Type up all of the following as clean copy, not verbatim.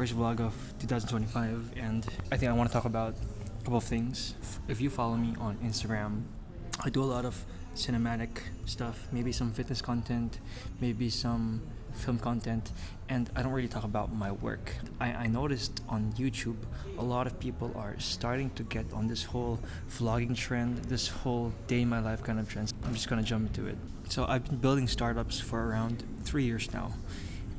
first vlog of 2025, and I think I want to talk about a couple of things. If you follow me on Instagram, I do a lot of cinematic stuff, maybe some fitness content, maybe some film content, and I don't really talk about my work. I noticed on YouTube a lot of people are starting to get on this whole vlogging trend, this whole day in my life kind of trend. I'm just gonna jump into it. So I've been building startups for around 3 years now,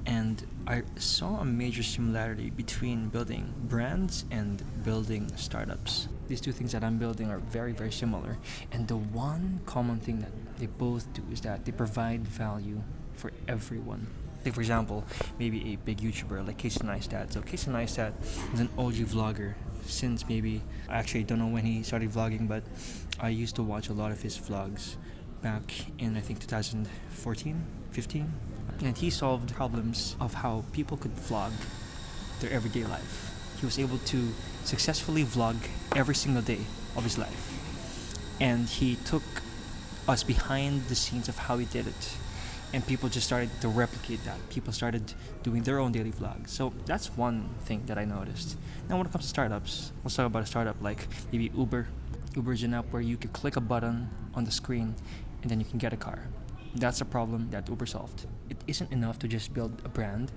and I saw a major similarity between building brands and building startups. These two things that I'm building are very, very similar, and the one common thing that they both do is that they provide value for everyone. Like for example, maybe a big YouTuber like Casey Neistat. So Casey Neistat is an OG vlogger since maybe, I actually don't know when he started vlogging, but I used to watch a lot of his vlogs back in I think 2014, 15. And he solved problems of how people could vlog their everyday life. He was able to successfully vlog every single day of his life. And he took us behind the scenes of how he did it. And people just started to replicate that. People started doing their own daily vlogs. So that's one thing that I noticed. Now when it comes to startups, let's talk about a startup like maybe Uber. Uber is an app where you can click a button on the screen and then you can get a car. That's a problem that Uber solved. It isn't enough to just build a brand.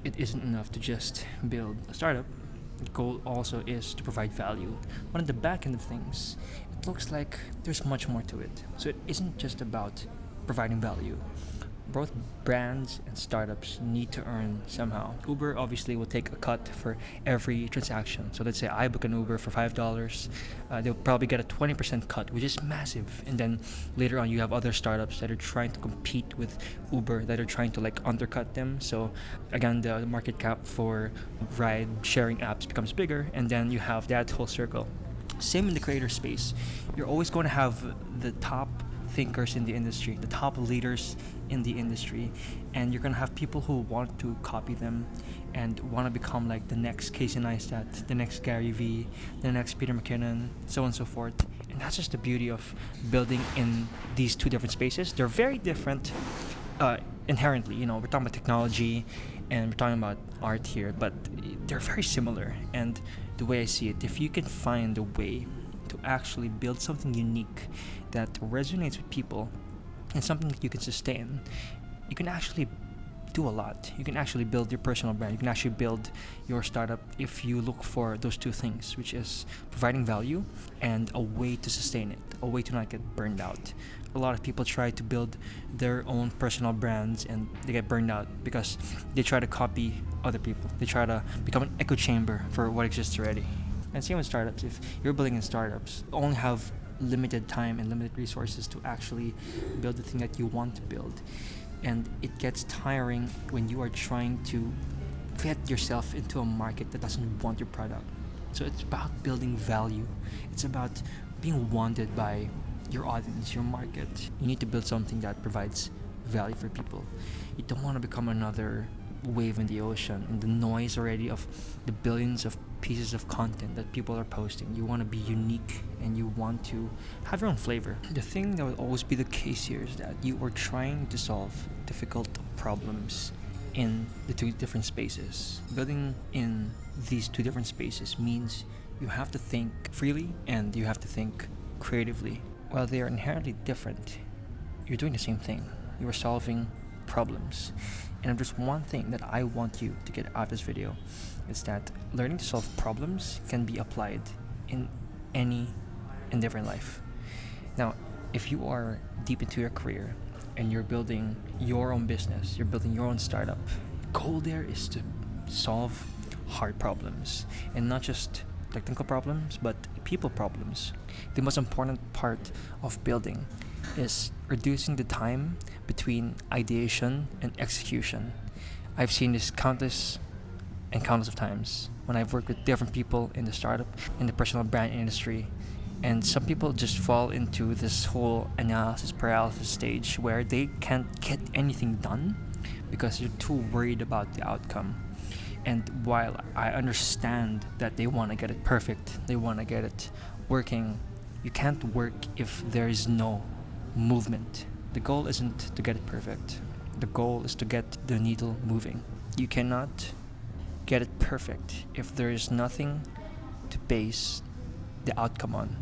It isn't enough to just build a startup. The goal also is to provide value. But on the back end of things, it looks like there's much more to it. So it isn't just about providing value. Both brands and startups need to earn somehow. Uber obviously will take a cut for every transaction. So let's say I book an Uber for $5, they'll probably get a 20% cut, which is massive. And then later on, you have other startups that are trying to compete with Uber, that are trying to like undercut them. So again, the market cap for ride sharing apps becomes bigger, and then you have that whole circle. Same in the creator space. You're always going to have the top thinkers in the industry, the top leaders in the industry, and you're gonna have people who want to copy them and want to become like the next Casey Neistat, the next Gary Vee, the next Peter McKinnon, so on and so forth. And that's just the beauty of building in these two different spaces. They're very different inherently. You know, we're talking about technology and we're talking about art here, but they're very similar. And the way I see it, if you can find a way to actually build something unique that resonates with people and something that you can sustain, you can actually do a lot. You can actually build your personal brand. You can actually build your startup if you look for those two things, which is providing value and a way to sustain it, a way to not get burned out. A lot of people try to build their own personal brands and they get burned out because they try to copy other people. They try to become an echo chamber for what exists already. And same with startups. If you're building in startups, you only have limited time and limited resources to actually build the thing that you want to build. And it gets tiring when you are trying to fit yourself into a market that doesn't want your product. So it's about building value. It's about being wanted by your audience, your market. You need to build something that provides value for people. You don't want to become another wave in the ocean and the noise already of the billions of pieces of content that people are posting. You want to be unique and you want to have your own flavor. The thing that will always be the case here is that you are trying to solve difficult problems in the two different spaces. Building in these two different spaces means you have to think freely and you have to think creatively. While they are inherently different, you're doing the same thing. You are solving problems. And if there's one thing that I want you to get out of this video, it's that learning to solve problems can be applied in any endeavor in life. Now, if you are deep into your career and you're building your own business, you're building your own startup, the goal there is to solve hard problems and not just technical problems, but people problems. The most important part of building is reducing the time between ideation and execution. I've seen this countless and countless of times when I've worked with different people in the startup, in the personal brand industry, and some people just fall into this whole analysis paralysis stage where they can't get anything done because they're too worried about the outcome. And while I understand that they want to get it perfect, they want to get it working, you can't work if there is no movement. The goal isn't to get it perfect. The goal is to get the needle moving. You cannot get it perfect if there is nothing to base the outcome on.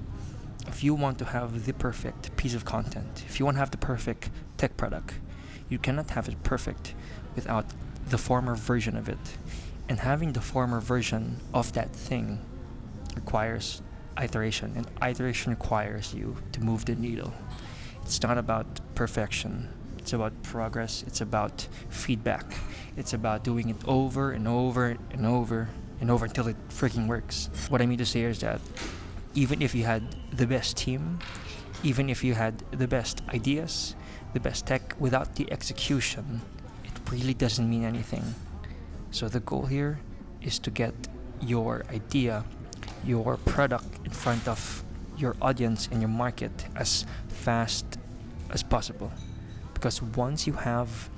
If you want to have the perfect piece of content, if you want to have the perfect tech product, you cannot have it perfect without the former version of it. And having the former version of that thing requires iteration, and iteration requires you to move the needle. It's not about perfection. It's about progress. It's about feedback. It's about doing it over and over and over and over until it freaking works. What I mean to say is that even if you had the best team, even if you had the best ideas, the best tech, without the execution, it really doesn't mean anything. So the goal here is to get your idea, your product in front of your audience and your market as fast as possible. Because once you have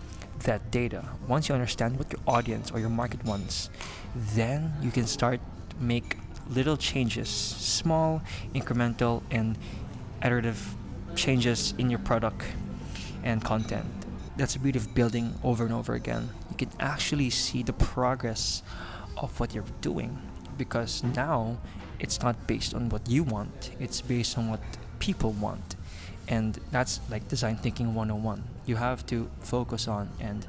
that data, once you understand what your audience or your market wants, then you can start make little changes, small, incremental, and iterative changes in your product and content. That's the beauty of building over and over again. You can actually see the progress of what you're doing, because now it's not based on what you want, it's based on what people want. And that's like design thinking 101. You have to focus on and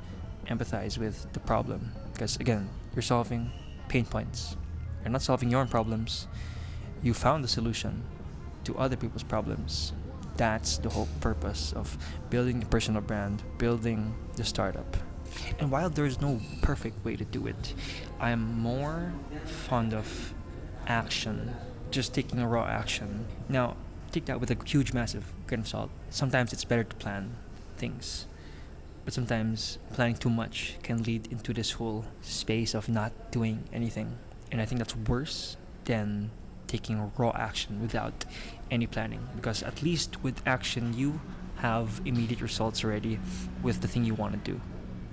empathize with the problem, because again, you're solving pain points. You're not solving your own problems. You found the solution to other people's problems. That's the whole purpose of building the personal brand, building the startup. And while there's no perfect way to do it, I'm more fond of action, just taking a raw action. Now, take that with a huge, massive grain of salt. Sometimes it's better to plan things, but sometimes planning too much can lead into this whole space of not doing anything. And I think that's worse than taking raw action without any planning, because at least with action you have immediate results already with the thing you want to do.